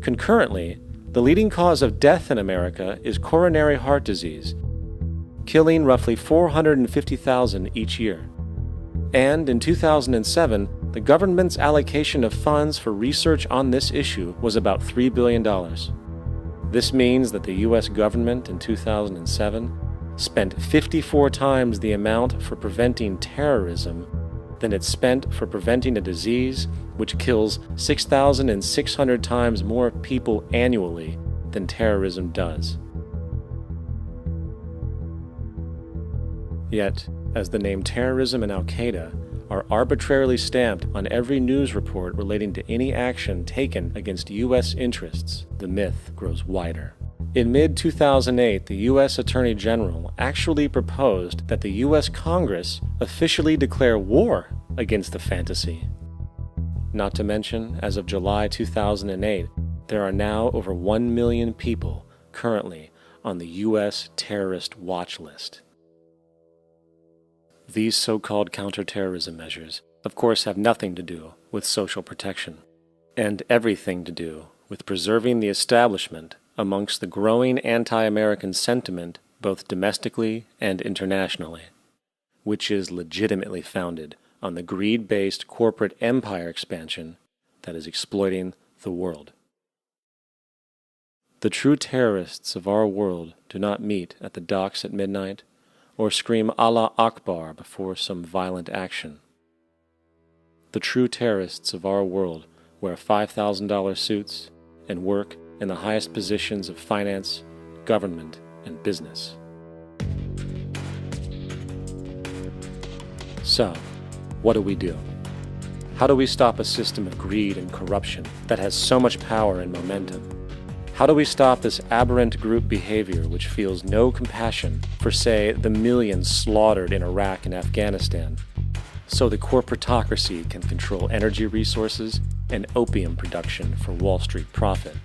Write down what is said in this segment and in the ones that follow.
Concurrently, the leading cause of death in America is coronary heart disease, killing roughly 450,000 each year. And in 2007, the government's allocation of funds for research on this issue was about $3 billion. This means that the U.S. government in 2007 spent 54 times the amount for preventing terrorism than it spent for preventing a disease which kills 6,600 times more people annually than terrorism does. Yet, as the name terrorism and Al-Qaeda are arbitrarily stamped on every news report relating to any action taken against U.S. interests, the myth grows wider. In mid-2008, the U.S. Attorney General actually proposed that the U.S. Congress officially declare war against the fantasy. Not to mention, as of July 2008, there are now over 1 million people currently on the U.S. terrorist watch list. These so-called counterterrorism measures, of course, have nothing to do with social protection, and everything to do with preserving the establishment amongst the growing anti-American sentiment both domestically and internationally, which is legitimately founded on the greed-based corporate empire expansion that is exploiting the world. The true terrorists of our world do not meet at the docks at midnight or scream Allah Akbar before some violent action. The true terrorists of our world wear $5,000 suits and work in the highest positions of finance, government, and business. So, what do? How do we stop a system of greed and corruption that has so much power and momentum? How do we stop this aberrant group behavior which feels no compassion for, say, the millions slaughtered in Iraq and Afghanistan, so the corporatocracy can control energy resources and opium production for Wall Street profit?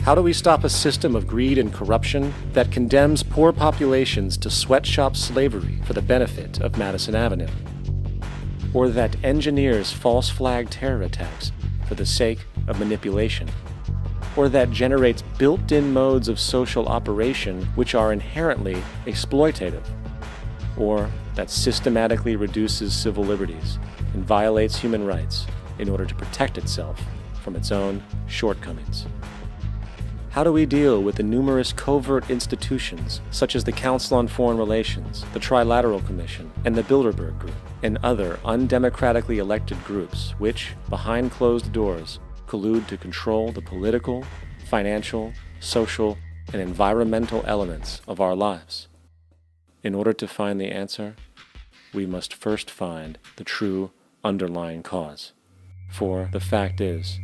How do we stop a system of greed and corruption that condemns poor populations to sweatshop slavery for the benefit of Madison Avenue? Or that engineers false flag terror attacks for the sake of manipulation? Or that generates built-in modes of social operation which are inherently exploitative? Or that systematically reduces civil liberties and violates human rights in order to protect itself from its own shortcomings? How do we deal with the numerous covert institutions, such as the Council on Foreign Relations, the Trilateral Commission, and the Bilderberg Group, and other undemocratically elected groups which, behind closed doors, collude to control the political, financial, social, and environmental elements of our lives? In order to find the answer, we must first find the true underlying cause. For the fact is,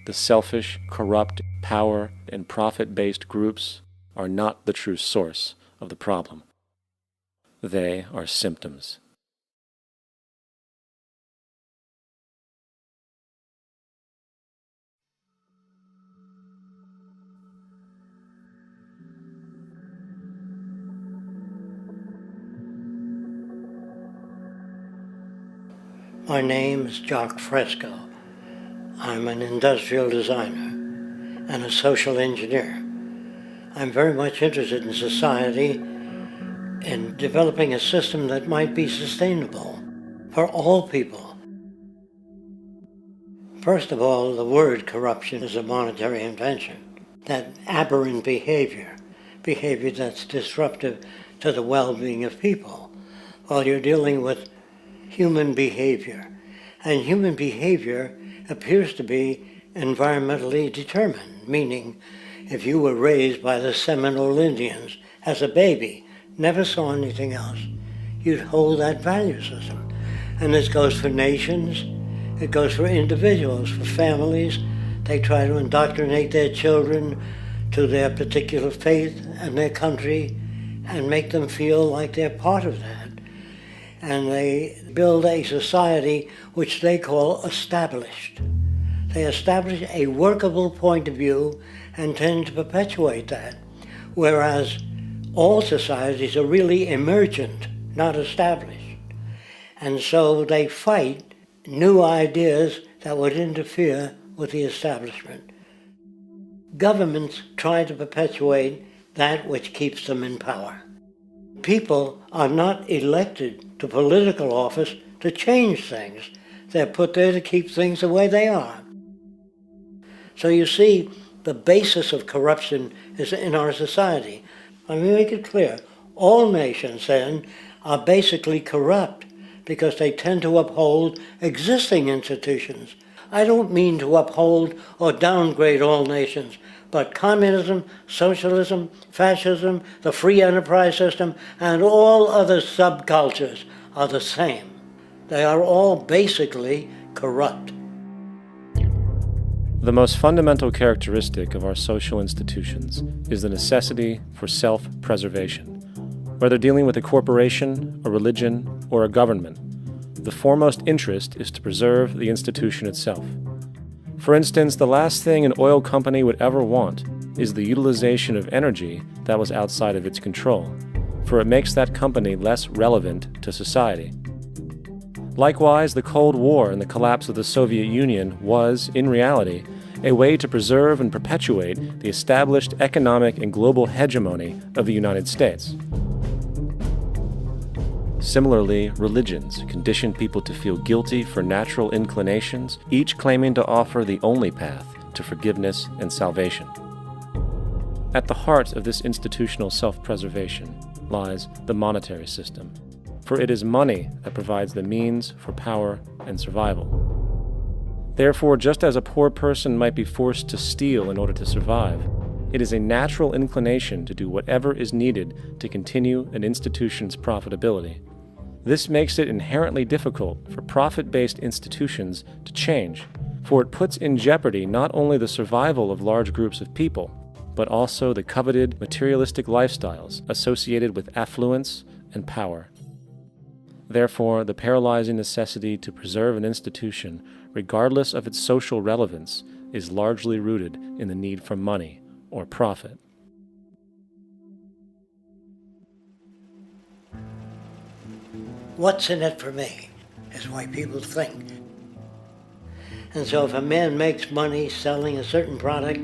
the selfish, corrupt, power, and profit-based groups are not the true source of the problem. They are symptoms. My name is Jock Fresco. I'm an industrial designer and a social engineer. I'm very much interested in society and developing a system that might be sustainable for all people. First of all, the word corruption is a monetary invention. That aberrant behavior that's disruptive to the well-being of people. Well, you're dealing with human behavior. And human behavior appears to be environmentally determined, meaning if you were raised by the Seminole Indians as a baby, never saw anything else, you'd hold that value system. And this goes for nations, it goes for individuals, for families. They try to indoctrinate their children to their particular faith and their country and make them feel like they're part of that. And they build a society which they call established. They establish a workable point of view and tend to perpetuate that, whereas all societies are really emergent, not established. And so they fight new ideas that would interfere with the establishment. Governments try to perpetuate that which keeps them in power. People are not elected to political office to change things. They're put there to keep things the way they are. So you see, the basis of corruption is in our society. Let me make it clear. All nations, then, are basically corrupt because they tend to uphold existing institutions. I don't mean to uphold or downgrade all nations, but communism, socialism, fascism, the free enterprise system, and all other subcultures are the same. They are all basically corrupt. The most fundamental characteristic of our social institutions is the necessity for self-preservation. Whether dealing with a corporation, a religion, or a government, the foremost interest is to preserve the institution itself. For instance, the last thing an oil company would ever want is the utilization of energy that was outside of its control, for it makes that company less relevant to society. Likewise, the Cold War and the collapse of the Soviet Union was, in reality, a way to preserve and perpetuate the established economic and global hegemony of the United States. Similarly, religions condition people to feel guilty for natural inclinations, each claiming to offer the only path to forgiveness and salvation. At the heart of this institutional self-preservation lies the monetary system, for it is money that provides the means for power and survival. Therefore, just as a poor person might be forced to steal in order to survive, it is a natural inclination to do whatever is needed to continue an institution's profitability. This makes it inherently difficult for profit-based institutions to change, for it puts in jeopardy not only the survival of large groups of people, but also the coveted materialistic lifestyles associated with affluence and power. Therefore, the paralyzing necessity to preserve an institution, regardless of its social relevance, is largely rooted in the need for money or profit. What's in it for me is why people think. And so if a man makes money selling a certain product,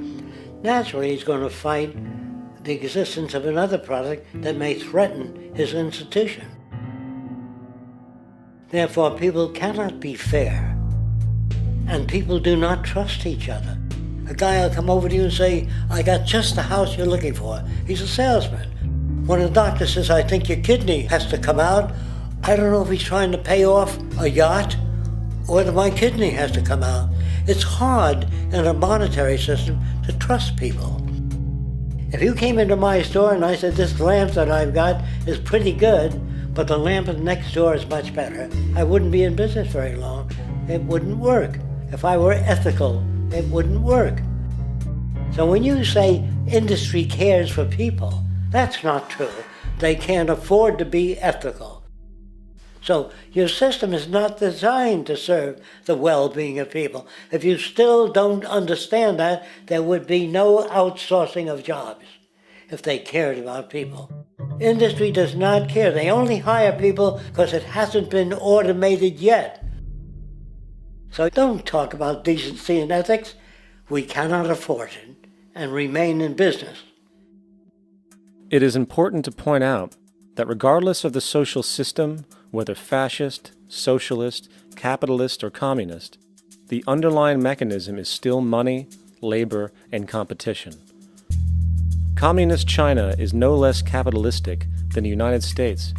naturally he's going to fight the existence of another product that may threaten his institution. Therefore, people cannot be fair, and people do not trust each other. A guy will come over to you and say, I got just the house you're looking for. He's a salesman. When a doctor says, I think your kidney has to come out, I don't know if he's trying to pay off a yacht or whether my kidney has to come out. It's hard in a monetary system to trust people. If you came into my store and I said, this lamp that I've got is pretty good, but the lamp next door is much better, I wouldn't be in business very long. It wouldn't work. If I were ethical, it wouldn't work. So when you say industry cares for people, that's not true. They can't afford to be ethical. So your system is not designed to serve the well-being of people. If you still don't understand that, there would be no outsourcing of jobs if they cared about people. Industry does not care. They only hire people because it hasn't been automated yet. So don't talk about decency and ethics. We cannot afford it and remain in business. It is important to point out that regardless of the social system, whether fascist, socialist, capitalist, or communist, the underlying mechanism is still money, labor, and competition. Communist China is no less capitalistic than the United States